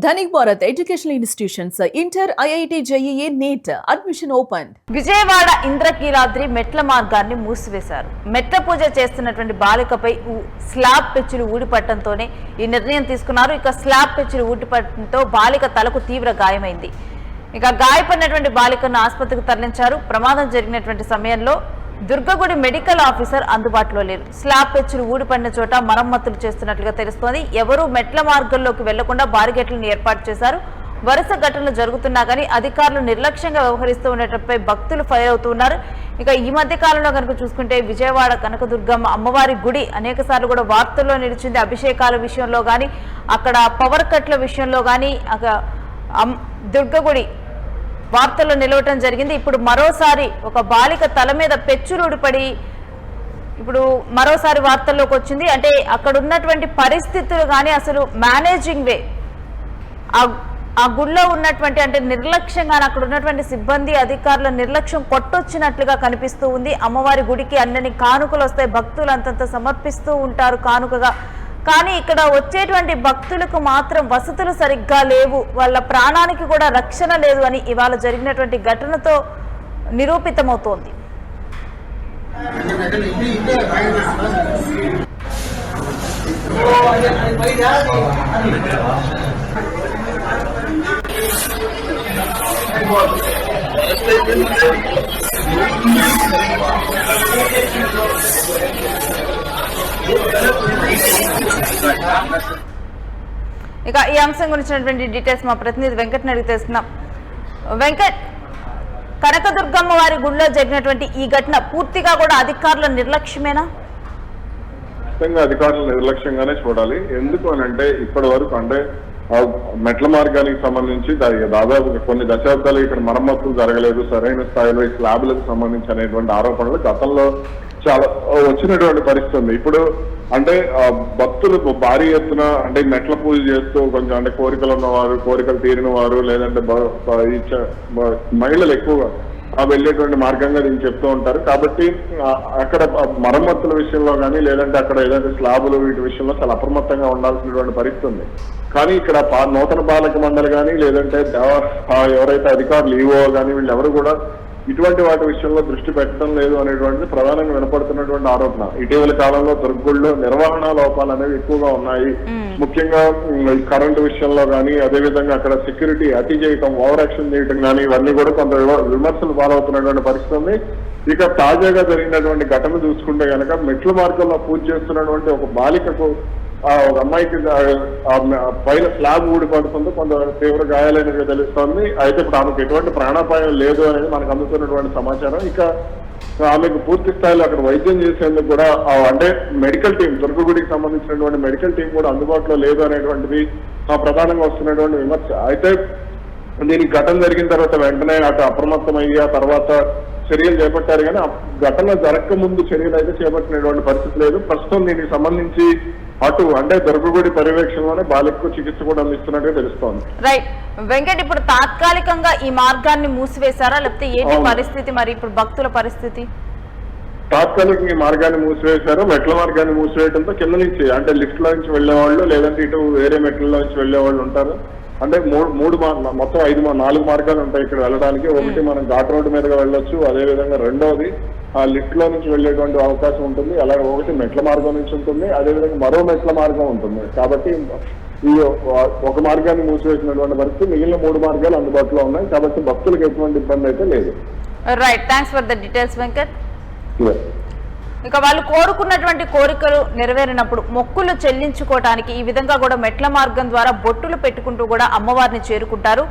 Dhanik Bharat educational institutions inter IIT JEE NEET admission open. Vijayawada Indrakeeladri మెట్ల మార్గాన్ని మూసివేశారు. మెట్ల పూజ చేస్తున్నటువంటి బాలికపై స్లాబ్ పెచ్చులు ఊడిపడటంతోనే ఈ నిర్ణయం తీసుకున్నారు. ఇక స్లాబ్ పెచ్చులు ఊడిపడటంతో బాలిక తలకు తీవ్ర గాయమైంది. ఇక గాయపడినటువంటి బాలికను ఆసుపత్రికి తరలించారు. ప్రమాదం జరిగినటువంటి సమయంలో దుర్గగుడి మెడికల్ ఆఫీసర్ అందుబాటులో లేరు. స్లాబ్ పెచ్చులు ఊడిపడిన చోట మరమ్మతులు చేస్తున్నట్లుగా తెలుస్తోంది. ఎవరూ మెట్ల మార్గంలోకి వెళ్లకుండా బారిగేట్లను ఏర్పాటు చేశారు. వరుస ఘటనలు జరుగుతున్నా కానీ అధికారులు నిర్లక్ష్యంగా వ్యవహరిస్తూ ఉండటంపై భక్తులు ఫైర్ అవుతున్నారు. ఇక ఈ మధ్య కాలంలో కనుక చూసుకుంటే విజయవాడ కనకదుర్గమ్మ అమ్మవారి గుడి అనేక సార్లు కూడా వార్తల్లో నిలిచింది. అభిషేకాల విషయంలో కానీ, అక్కడ పవర్ కట్ల విషయంలో కానీ, దుర్గగుడి వార్తల్లో నిలవటం జరిగింది. ఇప్పుడు మరోసారి ఒక బాలిక తల మీద పెచ్చులు ఊడిపడి ఇప్పుడు మరోసారి వార్తల్లోకి వచ్చింది. అంటే అక్కడ ఉన్నటువంటి పరిస్థితులు కానీ అసలు మేనేజింగ్ వే ఆ గుళ్ళో ఉన్నటువంటి అంటే నిర్లక్ష్యంగా అక్కడ ఉన్నటువంటి సిబ్బంది అధికారుల నిర్లక్ష్యం కొట్టొచ్చినట్లుగా కనిపిస్తూ ఉంది. అమ్మవారి గుడికి అన్నని కానుకలు వస్తాయి, భక్తులు అంతంత సమర్పిస్తూ ఉంటారు కానుకగా. కానీ ఇక్కడ వచ్చేటువంటి భక్తులకు మాత్రం వసతులు సరిగ్గా లేవు, వాళ్ళ ప్రాణానికి కూడా రక్షణ లేదు అని ఇవాళ జరిగినటువంటి ఘటనతో నిరూపితమవుతోంది. ఇక ఈ అంశం గురించినటువంటి డీటెయిల్స్ మా ప్రతినిధి వెంకట్ అడిగి తెలుస్తున్నాం. వెంకట్, కనకదుర్గమ్మ వారి గుడిలో జరిగినటువంటి ఈ ఘటన పూర్తిగా కూడా అధికారుల నిర్లక్ష్యమేనా? అధికారుల నిర్లక్ష్యంగానే చూడాలి. ఎందుకు అని అంటే ఇప్పటి వరకు అంటే మెట్ల మార్గానికి సంబంధించి దాదాపు కొన్ని దశాబ్దాలు ఇక్కడ మరమ్మతులు జరగలేదు, సరైన స్థాయిలో ఈ స్లాబ్లకు సంబంధించి అనేటువంటి ఆరోపణలు గతంలో చాలా వచ్చినటువంటి పరిస్థితి ఉంది. ఇప్పుడు అంటే భక్తులు భారీ ఎత్తున అంటే మెట్ల పూజ చేస్తూ కొంచెం అంటే కోరికలు ఉన్నవారు, కోరికలు తీరిన వారు, లేదంటే మహిళలు ఎక్కువగా వెళ్ళేటువంటి మార్గంగా దీన్ని చెప్తూ ఉంటారు. కాబట్టి అక్కడ మరమ్మతుల విషయంలో కానీ లేదంటే అక్కడ ఏదైతే స్లాబులు వీటి విషయంలో చాలా అప్రమత్తంగా ఉండాల్సినటువంటి పరిస్థితి ఉంది. కానీ ఇక్కడ నూతన పాలక మండలి కానీ లేదంటే ఎవరైతే అధికారులు ఈవో కానీ వీళ్ళెవరు కూడా ఇటువంటి వాటి విషయంలో దృష్టి పెట్టడం లేదు అనేటువంటిది ప్రధానంగా వినపడుతున్నటువంటి ఆరోపణ. ఇటీవల కాలంలో దుర్గుళ్ళలో నిర్వహణ లోపాలు అనేవి ఎక్కువగా ఉన్నాయి. ముఖ్యంగా కరెంటు విషయంలో కానీ, అదేవిధంగా అక్కడ సెక్యూరిటీ అతి చేయటం, ఓవర్ యాక్షన్ చేయటం కానీ ఇవన్నీ కూడా కొంత విమర్శలు పాలవుతున్నటువంటి పరిస్థితి ఉంది. ఇక తాజాగా జరిగినటువంటి ఘటన చూసుకుంటే కనుక మెట్ల మార్గంలో పూజ చేస్తున్నటువంటి ఒక బాలికకు ఒక అమ్మాయికి పైన స్లాబ్ ఊడిపడుతుంది, కొంత తీవ్ర గాయాలైనట్టుగా తెలుస్తోంది. అయితే ఇప్పుడు ఆమెకు ఎటువంటి ప్రాణాపాయం లేదు అనేది మనకు అందుతున్నటువంటి సమాచారం. ఇక ఆమెకు పూర్తి స్థాయిలో అక్కడ వైద్యం చేసేందుకు కూడా అంటే మెడికల్ టీం, దుర్గగుడికి సంబంధించినటువంటి మెడికల్ టీం కూడా అందుబాటులో లేదు అనేటువంటిది ప్రధానంగా వస్తున్నటువంటి విమర్శ. అయితే దీనికి ఘటన జరిగిన తర్వాత వెంటనే అటు అప్రమత్తమయ్యి ఆ తర్వాత చర్యలు చేపట్టారు. కానీ ఘటన జరగక ముందు చర్యలు అయితే చేపట్టినటువంటి పరిస్థితి లేదు. ప్రస్తుతం దీనికి సంబంధించి అటు అంటే దుర్గగుడి పర్యవేక్షణలోనే బాలికకు చికిత్స కూడా అందిస్తున్నట్టుగా తెలుస్తోంది. రైట్ వెంకట్, ఇప్పుడు తాత్కాలికంగా ఈ మార్గాన్ని మూసివేశారా లేకపోతే ఏంటి పరిస్థితి? మరి ఇప్పుడు భక్తుల పరిస్థితి? తాత్కాలికంగా ఈ మార్గాన్ని మూసివేశారు. మెట్ల మార్గాన్ని మూసివేయడంతో కింద నుంచి అంటే లిఫ్ట్ లో నుంచి వెళ్లేవాళ్ళు లేదంటే ఇటు వేరే మెట్ల నుంచి వెళ్లేవాళ్ళు ఉంటారు. అంటే మొత్తం 4 మార్గాలు ఉంటాయి ఇక్కడ వెళ్ళడానికి. ఒకటి మనం ఘాట్ రోడ్డు మీదుగా వెళ్ళొచ్చు, అదేవిధంగా రెండవది ఆ లిఫ్ట్ లో నుంచి వెళ్లేటువంటి అవకాశం ఉంటుంది. అలాగే ఒకటి మెట్ల మార్గం నుంచి ఉంటుంది, అదేవిధంగా మరో మెట్ల మార్గం ఉంటుంది. కాబట్టి ఈ ఒక మార్గాన్ని మూసివేసినటువంటి పరిస్థితి, మిగిలిన 3 మార్గాలు అందుబాటులో ఉన్నాయి. కాబట్టి భక్తులకు ఎటువంటి ఇబ్బంది అయితే లేదు. Right, thanks for the details Venkat. ఇక వాళ్ళు కోరుకున్నటువంటి కోరికలు నెరవేరినప్పుడు మొక్కులు చెల్లించుకోవడానికి ఈ విధంగా కూడా మెట్ల మార్గం ద్వారా బొట్టులు పెట్టుకుంటూ కూడా అమ్మవారిని చేరుకుంటారు.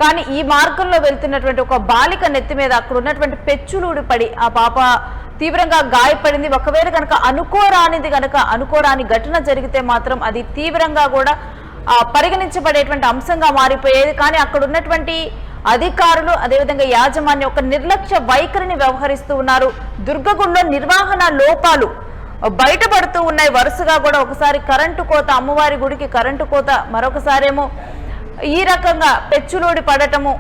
కానీ ఈ మార్గంలో వెళ్తున్నటువంటి ఒక బాలిక నెత్తి మీద అక్కడ ఉన్నటువంటి పెచ్చులూడి పడి ఆ పాప తీవ్రంగా గాయపడింది. ఒకవేళ కనుక అనుకోరాని ఘటన జరిగితే మాత్రం అది తీవ్రంగా కూడా పరిగణించబడేటువంటి అంశంగా మారిపోయేది. కానీ అక్కడ ఉన్నటువంటి అధికారులు అదేవిధంగా యాజమాన్యం ఒక నిర్లక్ష్య వైఖరిని వ్యవహరిస్తూ ఉన్నారు. దుర్గగుడిలో నిర్వహణ లోపాలు బయటపడుతూ ఉన్నాయి వరుసగా కూడా. ఒకసారి కరెంటు కోత, అమ్మవారి గుడికి కరెంటు కోత, మరొకసారేమో ఈ రకంగా పెచ్చులోడి పడటము,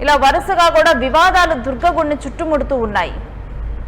ఇలా వరుసగా కూడా వివాదాలు దుర్గగుడిని చుట్టుముడుతూ ఉన్నాయి.